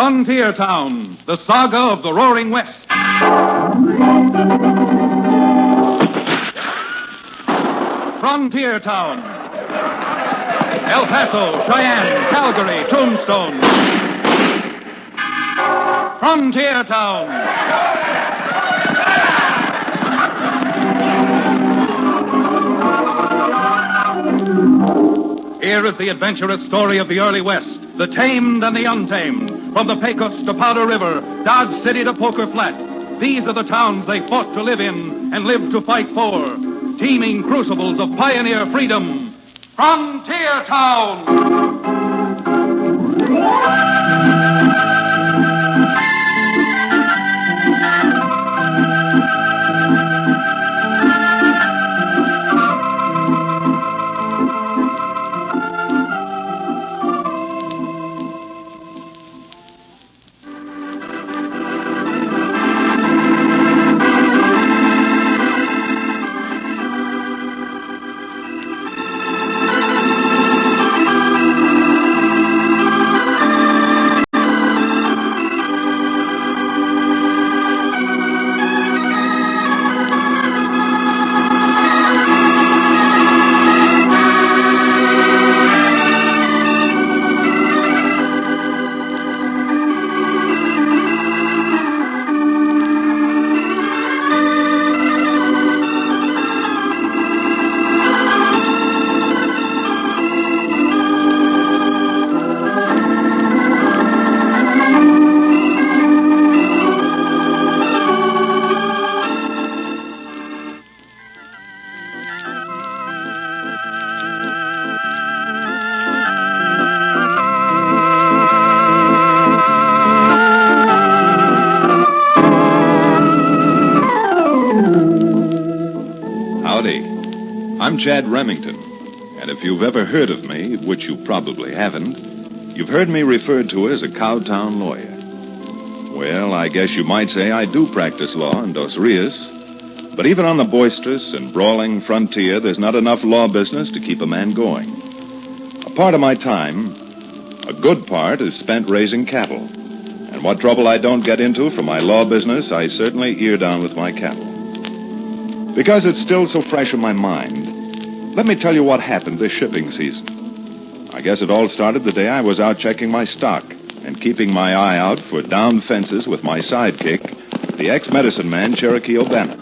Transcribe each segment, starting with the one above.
Frontier Town, the saga of the Roaring West. Frontier Town. El Paso, Cheyenne, Calgary, Tombstone. Frontier Town. Here is the adventurous story of the early West, the tamed and the untamed, from the Pecos to Powder River, Dodge City to Poker Flat. These are the towns they fought to live in and lived to fight for, teeming crucibles of pioneer freedom. Frontier Town! I'm Chad Remington, and if you've ever heard of me, which you probably haven't, you've heard me referred to as a Cowtown lawyer. Well, I guess you might say I do practice law in Dos Rios, but even on the boisterous and brawling frontier, there's not enough law business to keep a man going. A part of my time, a good part, is spent raising cattle, and what trouble I don't get into for my law business, I certainly ear down with my cattle. Because it's still so fresh in my mind, let me tell you what happened this shipping season. I guess it all started the day I was out checking my stock and keeping my eye out for downed fences with my sidekick, the ex-medicine man, Cherokee O'Bannon.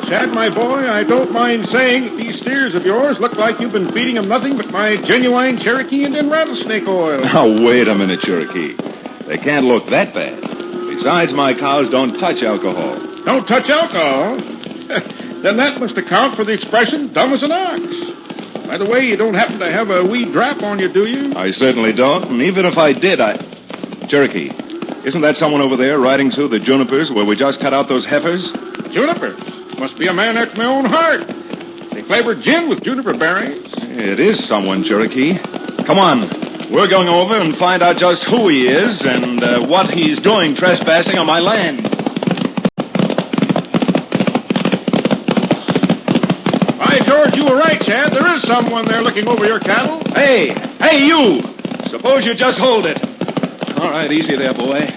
Chad, my boy, I don't mind saying that these steers of yours look like you've been feeding them nothing but my genuine Cherokee Indian rattlesnake oil. Now, wait a minute, Cherokee. They can't look that bad. Besides, my cows don't touch alcohol. Don't touch alcohol? Then that must account for the expression, dumb as an ox. By the way, you don't happen to have a wee drap on you, do you? I certainly don't, and even if I did, Cherokee, isn't that someone over there riding through the junipers where we just cut out those heifers? Junipers? Must be a man after my own heart. They flavored gin with juniper berries. It is someone, Cherokee. Come on. We're going over and find out just who he is and what he's doing trespassing on my land. By George, you were right, Chad. There is someone there looking over your cattle. Hey, you! Suppose you just hold it. All right, easy there, boy.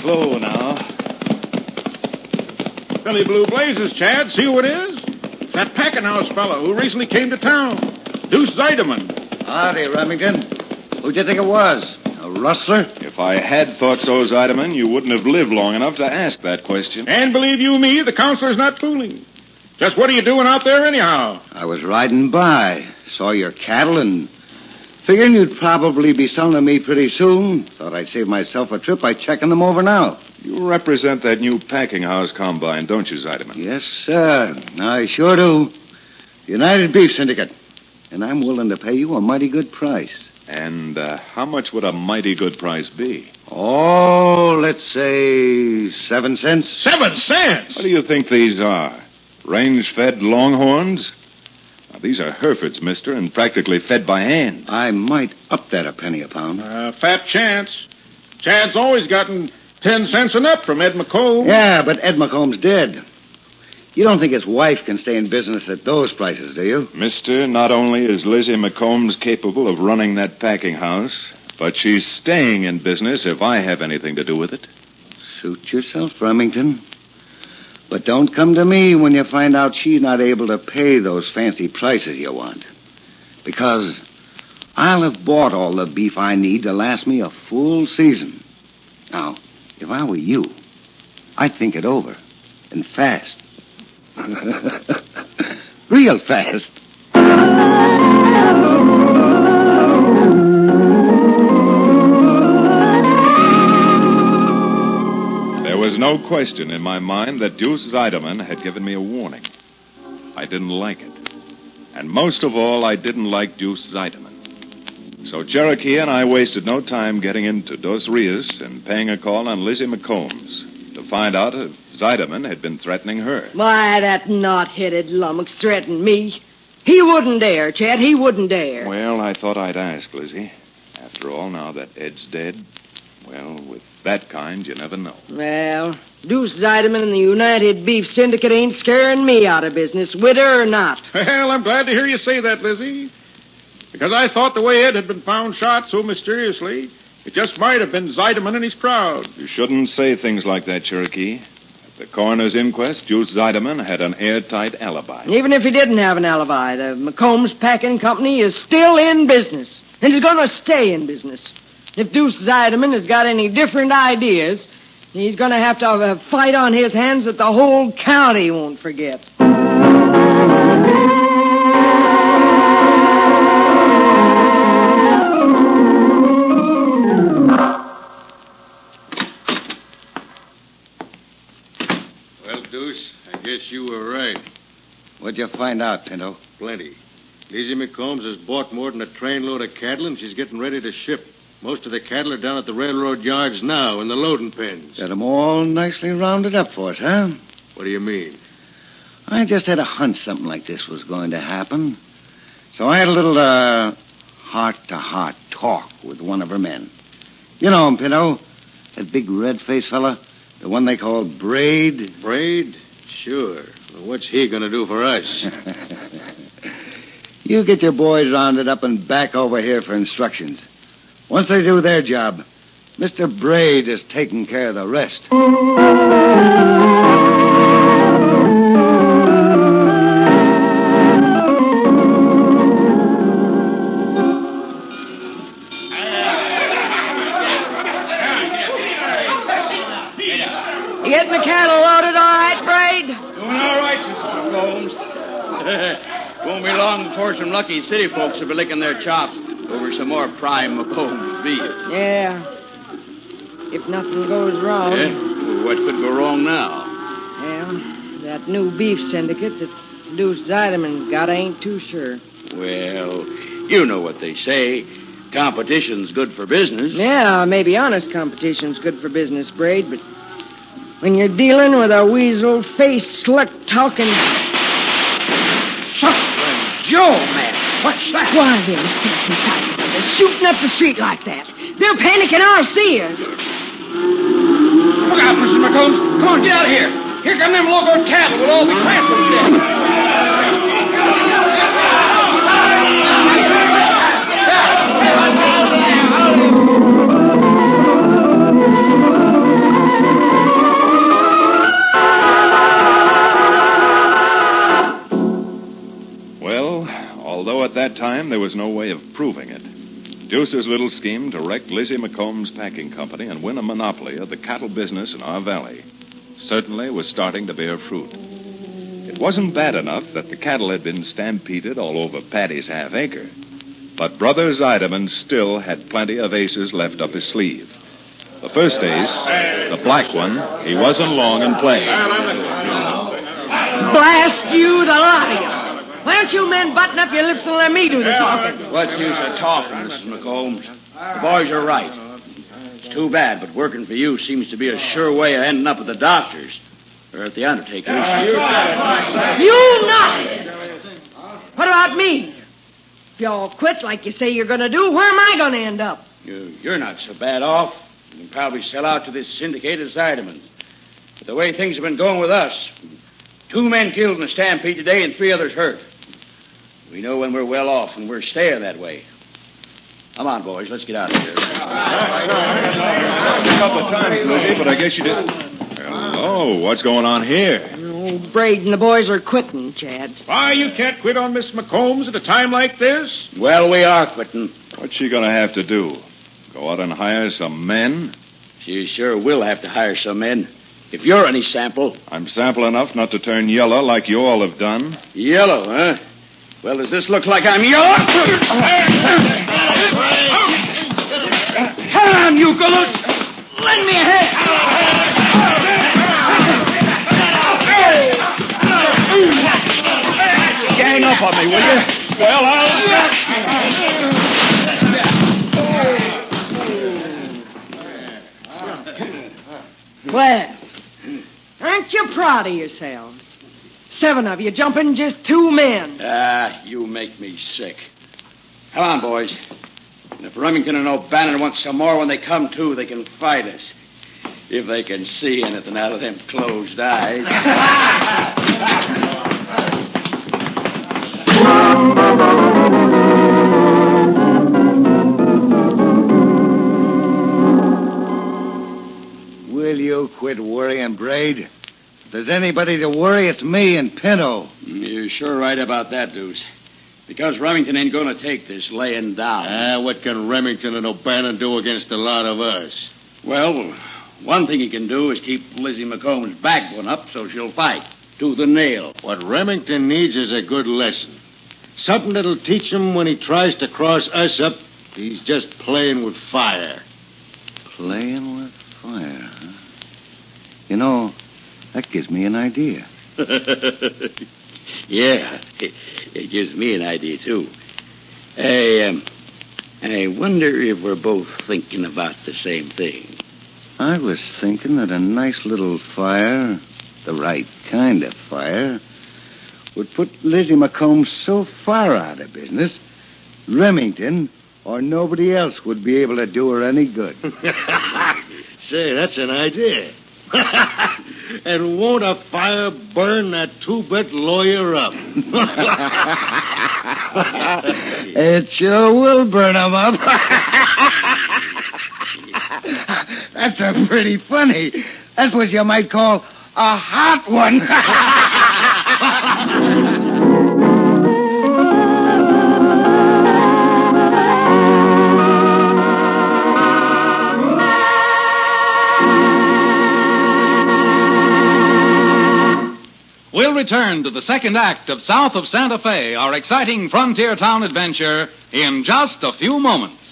Slow now. Billy Blue Blazes, Chad. See who it is? It's that packing house fellow who recently came to town. Deuce Zeideman. Howdy, Remington. Who'd you think it was? A rustler? If I had thought so, Zeideman, you wouldn't have lived long enough to ask that question. And believe you me, the counselor's not fooling. Just what are you doing out there anyhow? I was riding by, saw your cattle, and figuring you'd probably be selling to me pretty soon, thought I'd save myself a trip by checking them over now. You represent that new packing house combine, don't you, Zeideman? Yes, sir. I sure do. United Beef Syndicate. And I'm willing to pay you a mighty good price. And how much would a mighty good price be? Oh, let's say 7 cents. 7 cents? What do you think these are? Range-fed longhorns? Now, these are Herefords, mister, and practically fed by hand. I might up that a penny a pound. Fat chance. Chad's always gotten 10 cents and up from Ed McComb. Yeah, but Ed McComb's dead. You don't think his wife can stay in business at those prices, do you? Mister, not only is Lizzie McCombs capable of running that packing house, but she's staying in business if I have anything to do with it. Suit yourself, Remington. But don't come to me when you find out she's not able to pay those fancy prices you want. Because I'll have bought all the beef I need to last me a full season. Now, if I were you, I'd think it over. And fast. Real fast. There was no question in my mind that Deuce Zeideman had given me a warning. I didn't like it. And most of all, I didn't like Deuce Zeideman. So Cherokee and I wasted no time getting into Dos Rios and paying a call on Lizzie McCombs to find out if Zeideman had been threatening her. Why, that knot-headed lummox threatened me. He wouldn't dare, Chet. He wouldn't dare. Well, I thought I'd ask, Lizzie. After all, now that Ed's dead, well, with that kind, you never know. Well, Deuce Zeideman and the United Beef Syndicate ain't scaring me out of business, with her or not. Well, I'm glad to hear you say that, Lizzie. Because I thought the way Ed had been found shot so mysteriously, it just might have been Zeideman and his crowd. You shouldn't say things like that, Cherokee. At the coroner's inquest, Deuce Zeideman had an airtight alibi. Even if he didn't have an alibi, the McCombs Packing Company is still in business, and is going to stay in business. If Deuce Zeideman has got any different ideas, he's going to have a fight on his hands that the whole county won't forget. Well, Deuce, I guess you were right. What'd you find out, Pinto? Plenty. Lizzie McCombs has bought more than a trainload of cattle, and she's getting ready to ship. Most of the cattle are down at the railroad yards now in the loading pens. Got 'em all nicely rounded up for us, huh? What do you mean? I just had a hunch something like this was going to happen. So I had a little, heart-to-heart talk with one of her men. You know him, Pinto. That big red-faced fella. The one they call Braid. Braid? Sure. Well, what's he going to do for us? You get your boys rounded up and back over here for instructions. Once they do their job, Mr. Braid is taking care of the rest. You getting the cattle loaded all right, Braid? Doing all right, Mrs. McCombs. Won't be long before some lucky city folks will be licking their chops over some more prime McCombs beef. Yeah. If nothing goes wrong. Yeah? Well, what could go wrong now? Well, that new beef syndicate that Deuce Zeideman's got, I ain't too sure. Well, you know what they say. Competition's good for business. Yeah, maybe honest competition's good for business, Braid, but when you're dealing with a weasel face slick-talking... Joe, man, what's that? Why, them filthy sidewalkers shooting up the street like that. They're panicking our seers. Look out, Mr. McCombs. Come on, get out of here. Here come them local cattle. We'll all be trampled to death. Well, although at that time there was no way of proving it, Deuce's little scheme to wreck Lizzie McCombs Packing Company and win a monopoly of the cattle business in our valley certainly was starting to bear fruit. It wasn't bad enough that the cattle had been stampeded all over Patty's half-acre, but Brother Zeideman still had plenty of aces left up his sleeve. The first ace, the black one, he wasn't long in playing. Blast you, the lot of you. Why don't you men button up your lips and let me do the talking? What's the use of talking, Mrs. McCombs? The boys are right. It's too bad, but working for you seems to be a sure way of ending up at the doctor's or at the undertaker's. You nothing. What about me? If y'all quit like you say you're going to do, where am I going to end up? You're not so bad off. You can probably sell out to this syndicate of Zeideman's. But the way things have been going with us, 2 men killed in the stampede today and 3 others hurt. We know when we're well off and we're staying that way. Come on, boys. Let's get out of here. A couple of times, Lizzie, but I guess you didn't. Hello, what's going on here? Old Braid and the boys are quitting, Chad. Why, you can't quit on Miss McCombs at a time like this? Well, we are quitting. What's she going to have to do? Go out and hire some men? She sure will have to hire some men. If you're any sample. I'm sample enough not to turn yellow like you all have done. Yellow, huh? Well, does this look like I'm yellow? Come on, you galoot! Lend me a hand! Gang up on me, will you? Well, Well, aren't you proud of yourselves? 7 of you jumping just 2 men. You make me sick. Come on, boys. And if Remington and O'Bannon want some more when they come to, they can fight us. If they can see anything out of them closed eyes. Will you quit worrying, Braid? If there's anybody to worry, it's me and Pinto. You're sure right about that, Deuce. Because Remington ain't going to take this laying down. What can Remington and O'Bannon do against a lot of us? Well, one thing he can do is keep Lizzie McComb's backbone up so she'll fight to the nail. What Remington needs is a good lesson. Something that'll teach him when he tries to cross us up, he's just playing with fire. Playing with fire, huh? You know, that gives me an idea. Yeah, it gives me an idea, too. I wonder if we're both thinking about the same thing. I was thinking that a nice little fire, the right kind of fire, would put Lizzie McComb so far out of business, Remington or nobody else would be able to do her any good. Say, that's an idea. And won't a fire burn that 2-bit lawyer up? It sure will burn him up. That's a pretty funny. That's what you might call a hot one. We'll return to the second act of South of Santa Fe, our exciting frontier town adventure, in just a few moments.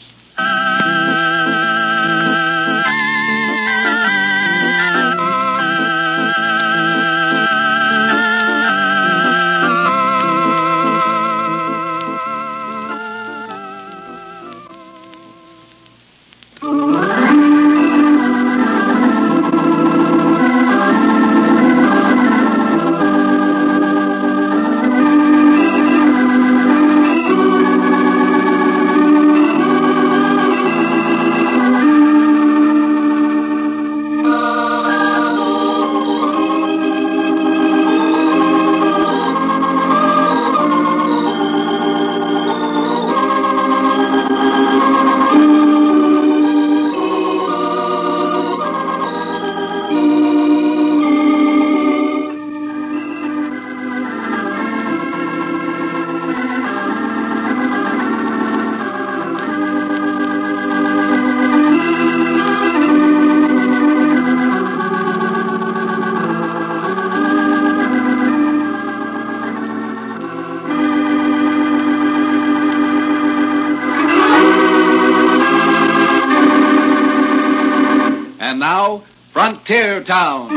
And now, Frontier Town.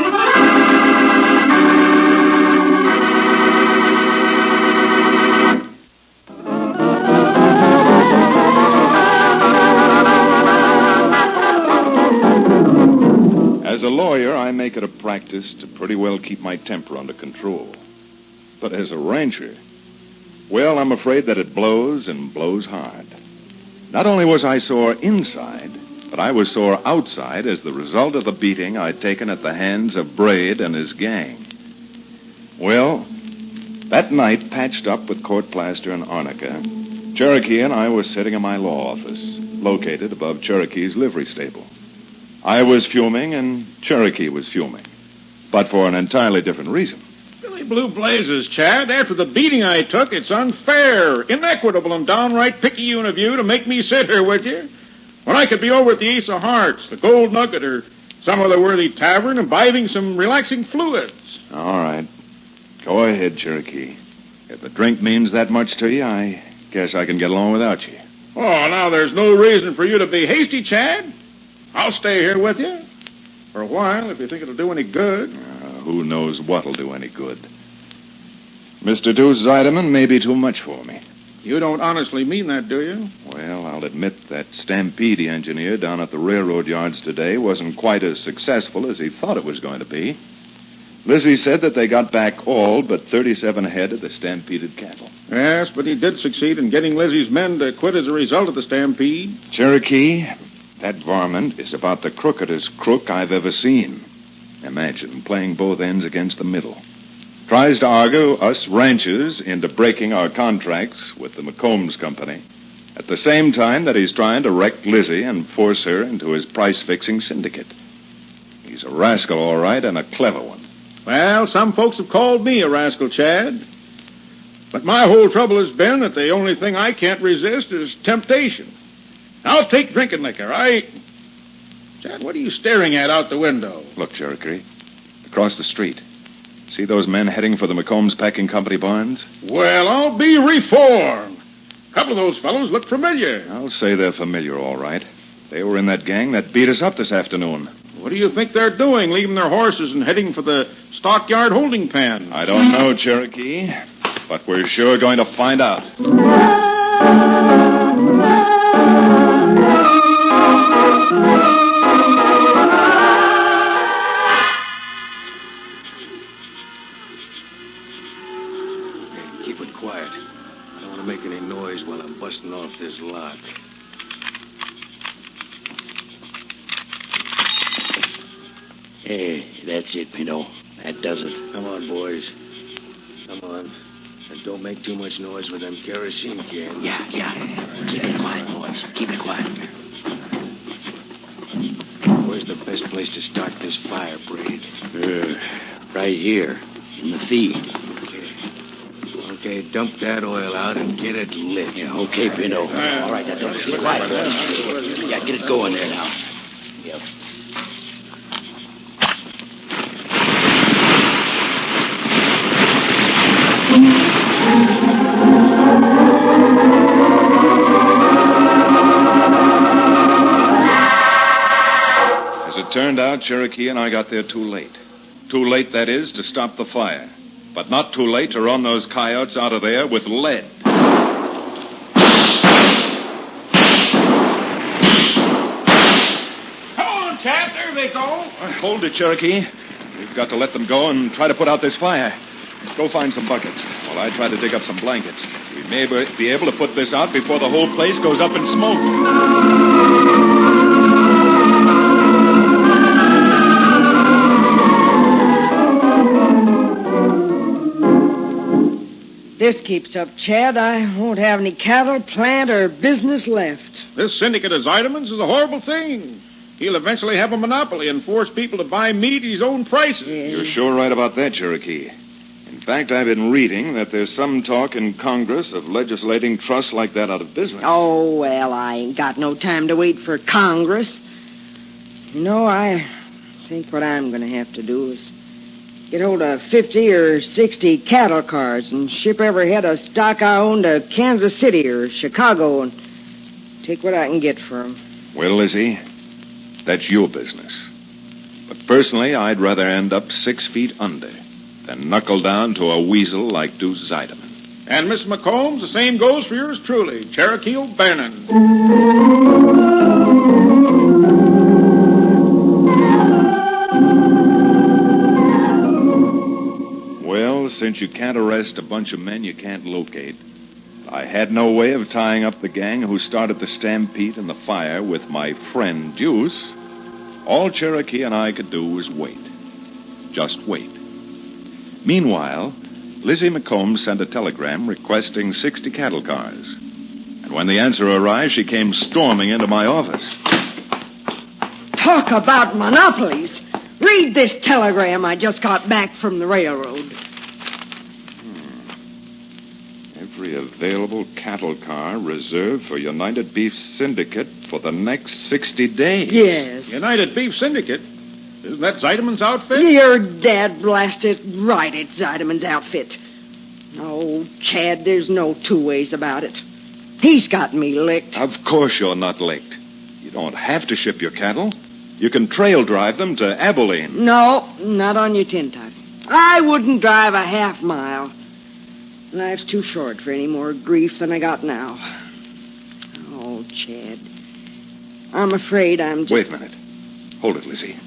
As a lawyer, I make it a practice to pretty well keep my temper under control. But as a rancher, well, I'm afraid that it blows and blows hard. Not only was I sore inside, but I was sore outside as the result of the beating I'd taken at the hands of Braid and his gang. Well, that night, patched up with court plaster and arnica, Cherokee and I were sitting in my law office, located above Cherokee's livery stable. I was fuming and Cherokee was fuming, but for an entirely different reason. Billy Blue Blazes, Chad. After the beating I took, it's unfair, inequitable, and downright picayune of you to make me sit here with you when I could be over at the Ace of Hearts, the Gold Nugget, or some other worthy tavern imbibing some relaxing fluids. All right. Go ahead, Cherokee. If the drink means that much to you, I guess I can get along without you. Oh, now there's no reason for you to be hasty, Chad. I'll stay here with you for a while if you think it'll do any good. Who knows what'll do any good. Mr. Deuce Zeideman may be too much for me. You don't honestly mean that, do you? Well, I'll admit that Stampede engineer down at the railroad yards today wasn't quite as successful as he thought it was going to be. Lizzie said that they got back all but 37 head of the stampeded cattle. Yes, but he did succeed in getting Lizzie's men to quit as a result of the stampede. Cherokee, that varmint is about the crookedest crook I've ever seen. Imagine playing both ends against the middle. Tries to argue us ranchers into breaking our contracts with the McCombs Company, at the same time that he's trying to wreck Lizzie and force her into his price-fixing syndicate. He's a rascal, all right, and a clever one. Well, some folks have called me a rascal, Chad. But my whole trouble has been that the only thing I can't resist is temptation. I'll take drinking liquor. Chad, what are you staring at out the window? Look, Cherokee, across the street. See those men heading for the McCombs Packing Company barns? Well, I'll be reformed. A couple of those fellows look familiar. I'll say they're familiar, all right. They were in that gang that beat us up this afternoon. What do you think they're doing, leaving their horses and heading for the stockyard holding pen? I don't know, Cherokee, but we're sure going to find out. Keep it quiet. I don't want to make any noise while I'm busting off this lot. Hey, that's it, Pinto. That does it. Come on, boys. Come on. And don't make too much noise with them kerosene cans. Yeah. Keep it quiet, boys. Keep it quiet. Where's the best place to start this fire, Braid? Right here, in the feed. Okay, dump that oil out and get it lit. Yeah, okay, Pinto. All right, now don't keep quiet, boys. Yeah, get it going there now. Yep. As it turned out, Cherokee and I got there too late. Too late, that is, to stop the fire. But not too late to run those coyotes out of there with lead. Come on, Chad. There they go. Hold it, Cherokee. We've got to let them go and try to put out this fire. Go find some buckets while I try to dig up some blankets. We may be able to put this out before the whole place goes up in smoke. This keeps up, Chad, I won't have any cattle, plant, or business left. This syndicate of Zeideman's is a horrible thing. He'll eventually have a monopoly and force people to buy meat at his own prices. You're sure right about that, Cherokee. In fact, I've been reading that there's some talk in Congress of legislating trusts like that out of business. Oh, well, I ain't got no time to wait for Congress. You know, I think what I'm going to have to do is get hold of 50 or 60 cattle cars and ship every head of stock I own to Kansas City or Chicago and take what I can get for 'em. Well, Lizzie, that's your business. But personally, I'd rather end up 6 feet under than knuckle down to a weasel like Deuce Zeideman. And, Miss McCombs, the same goes for yours truly, Cherokee O'Bannon. Well, since you can't arrest a bunch of men you can't locate, I had no way of tying up the gang who started the stampede and the fire with my friend Deuce. All Cherokee and I could do was wait. Just wait. Meanwhile, Lizzie McCombs sent a telegram requesting 60 cattle cars. And when the answer arrived, she came storming into my office. Talk about monopolies. Read this telegram I just got back from the railroad. Every available cattle car reserved for United Beef Syndicate for the next 60 days. Yes. United Beef Syndicate? Isn't that Zeideman's outfit? Your dad blasted right at Zeideman's outfit. Oh, Chad, there's no two ways about it. He's got me licked. Of course you're not licked. You don't have to ship your cattle. You can trail drive them to Abilene. No, not on your tin type. I wouldn't drive a half mile. Life's too short for any more grief than I got now. Oh, Chad. I'm afraid I'm just... Wait a minute. Hold it, Lizzie.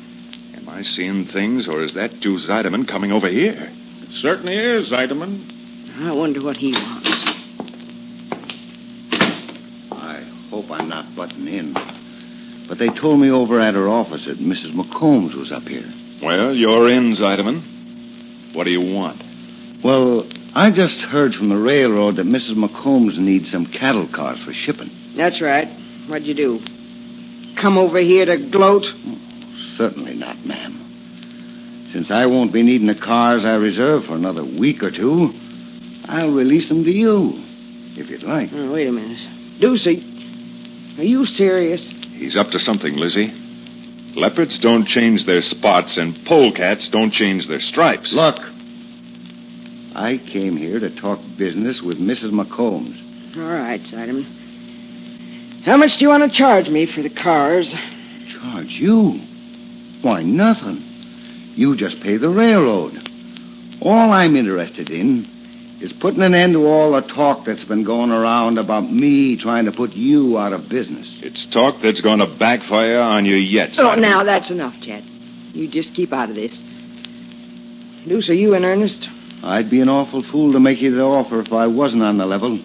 Am I seeing things, or is that Jew Zeideman coming over here? It certainly is, Zeideman. I wonder what he wants. I hope I'm not butting in. But they told me over at her office that Mrs. McCombs was up here. Well, you're in, Zeideman. What do you want? Well, I just heard from the railroad that Mrs. McCombs needs some cattle cars for shipping. That's right. What'd you do? Come over here to gloat? Oh, certainly not, ma'am. Since I won't be needing the cars I reserved for another week or two, I'll release them to you, if you'd like. Oh, wait a minute. Ducey, are you serious? He's up to something, Lizzie. Leopards don't change their spots, and polecats don't change their stripes. Look, I came here to talk business with Mrs. McCombs. All right, Zeideman. How much do you want to charge me for the cars? Charge you? Why, nothing. You just pay the railroad. All I'm interested in is putting an end to all the talk that's been going around about me trying to put you out of business. It's talk that's going to backfire on you yet, Oh, Zeideman. now, that's enough, Chad. You just keep out of this. Deuce, are you in earnest? I'd be an awful fool to make you the offer if I wasn't on the level.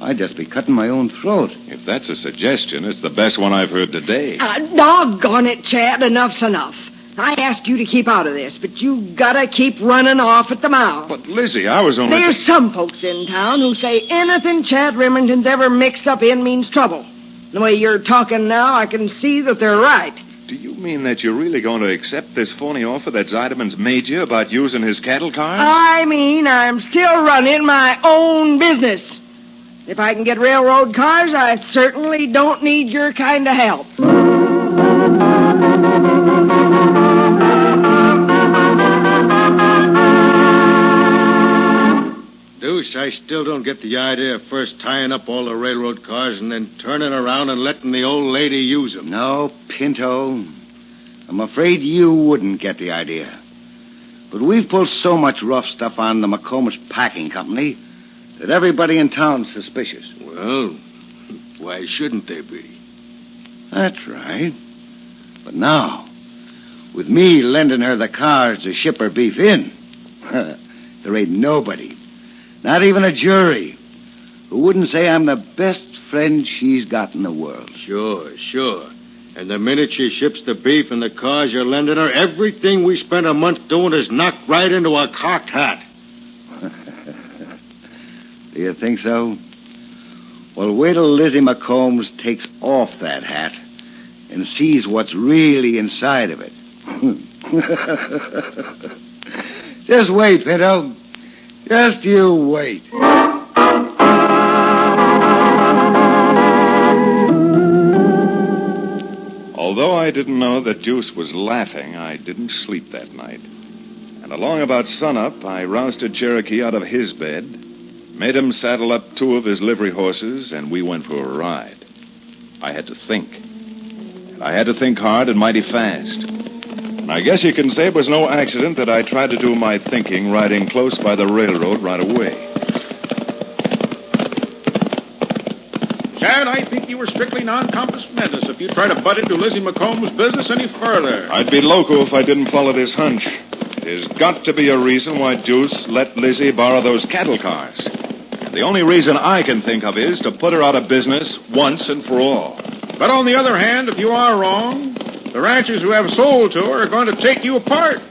I'd just be cutting my own throat. If that's a suggestion, it's the best one I've heard today. Doggone it, Chad. Enough's enough. I asked you to keep out of this, but you gotta keep running off at the mouth. But, Lizzie, I was only... There's some folks in town who say anything Chad Remington's ever mixed up in means trouble. The way you're talking now, I can see that they're right. Do you mean that you're really going to accept this phony offer that Zeideman's made you about using his cattle cars? I mean, I'm still running my own business. If I can get railroad cars, I certainly don't need your kind of help. Deuce, I still don't get the idea of first tying up all the railroad cars and then turning around and letting the old lady use them. No, Pinto. I'm afraid you wouldn't get the idea. But we've pulled so much rough stuff on the McCombs Packing Company that everybody in town's suspicious. Well, why shouldn't they be? That's right. But now, with me lending her the cars to ship her beef in, there ain't nobody, not even a jury, who wouldn't say I'm the best friend she's got in the world. Sure. And the minute she ships the beef and the cars you're lending her, everything we spent a month doing is knocked right into a cocked hat. Do you think so? Well, wait till Lizzie McCombs takes off that hat and sees what's really inside of it. Just wait, Pinto. Just you wait. Although I didn't know that Deuce was laughing, I didn't sleep that night. And along about sunup, I rousted Cherokee out of his bed, made him saddle up 2 of his livery horses, and we went for a ride. I had to think. And I had to think hard and mighty fast. And I guess you can say it was no accident that I tried to do my thinking riding close by the railroad right away. Chad, I think you were strictly non-compos mentis if you try to butt into Lizzie McCombs' business any further. I'd be loco if I didn't follow this hunch. There's got to be a reason why Deuce let Lizzie borrow those cattle cars. And the only reason I can think of is to put her out of business once and for all. But on the other hand, if you are wrong, the ranchers who have sold to her are going to take you apart.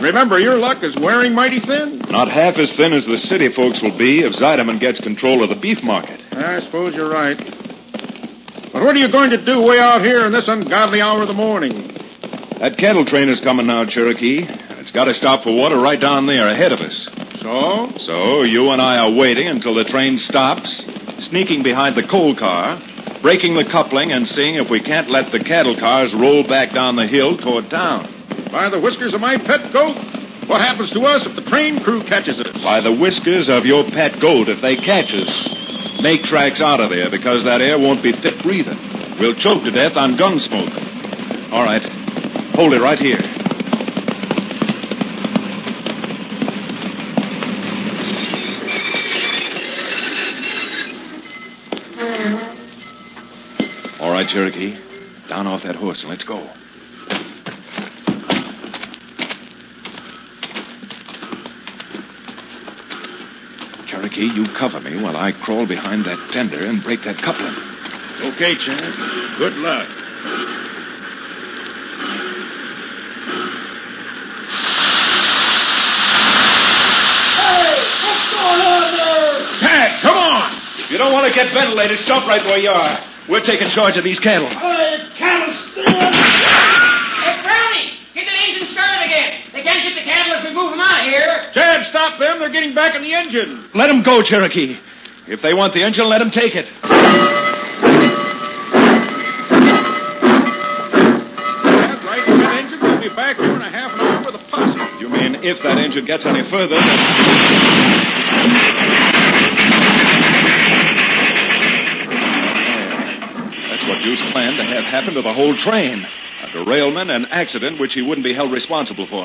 Remember, your luck is wearing mighty thin. Not half as thin as the city folks will be if Zeideman gets control of the beef market. I suppose you're right. But what are you going to do way out here in this ungodly hour of the morning? That cattle train is coming now, Cherokee. It's got to stop for water right down there ahead of us. So? So you and I are waiting until the train stops, sneaking behind the coal car, breaking the coupling, and seeing if we can't let the cattle cars roll back down the hill toward town. By the whiskers of my pet goat, what happens to us if the train crew catches us? By the whiskers of your pet goat, if they catch us. Make tracks out of there, because that air won't be fit breathing. We'll choke to death on gun smoke. All right. Hold it right here. All right, Cherokee. Down off that horse and let's go. Cherokee, you cover me while I crawl behind that tender and break that coupling. Okay, Chad. Good luck. Hey, what's going on there? Chad, come on! If you don't want to get ventilated, stop right where you are. We're taking charge of these cattle. Hey, cattle still. Hey, Brownie, get the engine started again. They can't get the cattle if we move them out of here. Chad, stop them. They're getting back in the engine. Let them go, Cherokee. If they want the engine, let them take it. Chad, right in that engine. We'll be back here in a half an hour with a posse. You mean if that engine gets any further, then... That's what Juice planned to have happen to the whole train. A derailment, an accident which he wouldn't be held responsible for.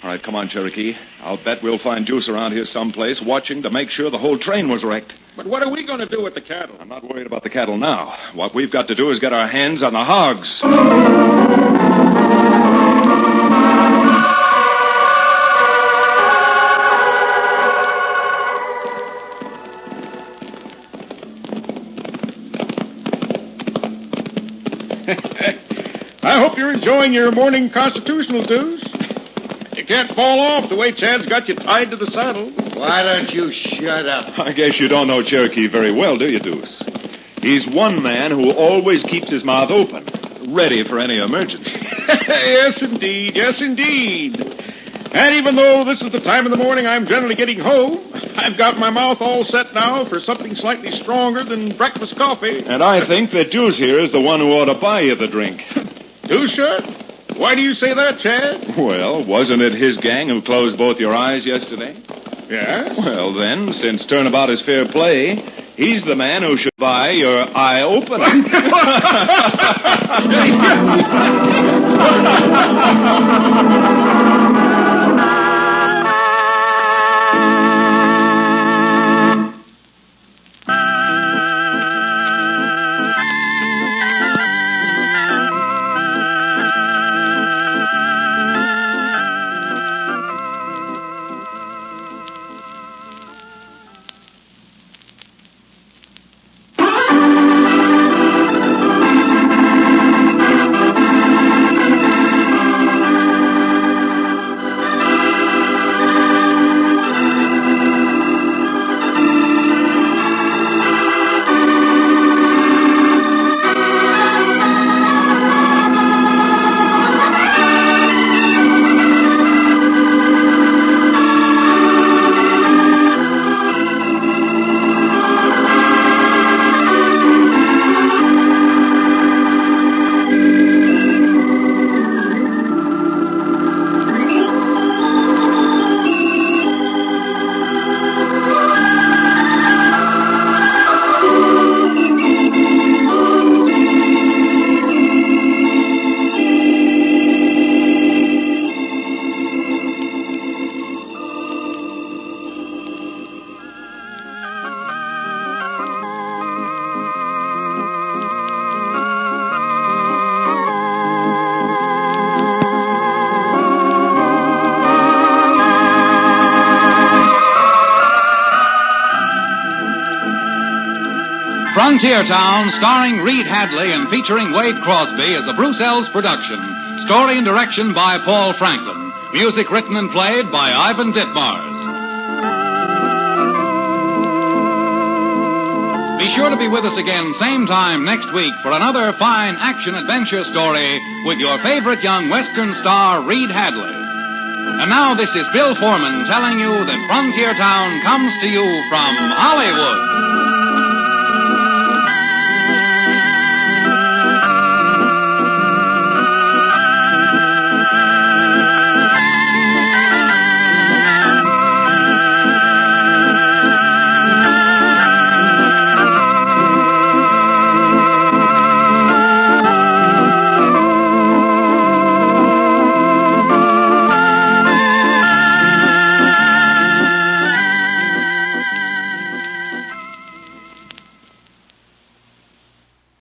All right, come on, Cherokee. I'll bet we'll find Juice around here someplace watching to make sure the whole train was wrecked. But what are we going to do with the cattle? I'm not worried about the cattle now. What we've got to do is get our hands on the hogs. I hope you're enjoying your morning constitutional dues. You can't fall off the way Chad's got you tied to the saddle. Why don't you shut up? I guess you don't know Cherokee very well, do you, Deuce? He's one man who always keeps his mouth open, ready for any emergency. Yes, indeed. Yes, indeed. And even though this is the time of the morning I'm generally getting home, I've got my mouth all set now for something slightly stronger than breakfast coffee. And I think that Deuce here is the one who ought to buy you the drink. Deuce should? Why do you say that, Chad? Well, wasn't it his gang who closed both your eyes yesterday? Yeah? Well, then, since turnabout is fair play, he's the man who should buy your eye opener. Frontier Town, starring Reed Hadley and featuring Wade Crosby, is a Bruce Ells production. Story and direction by Paul Franklin. Music written and played by Ivan Ditmars. Be sure to be with us again same time next week for another fine action-adventure story with your favorite young Western star, Reed Hadley. And now this is Bill Foreman telling you that Frontier Town comes to you from Hollywood.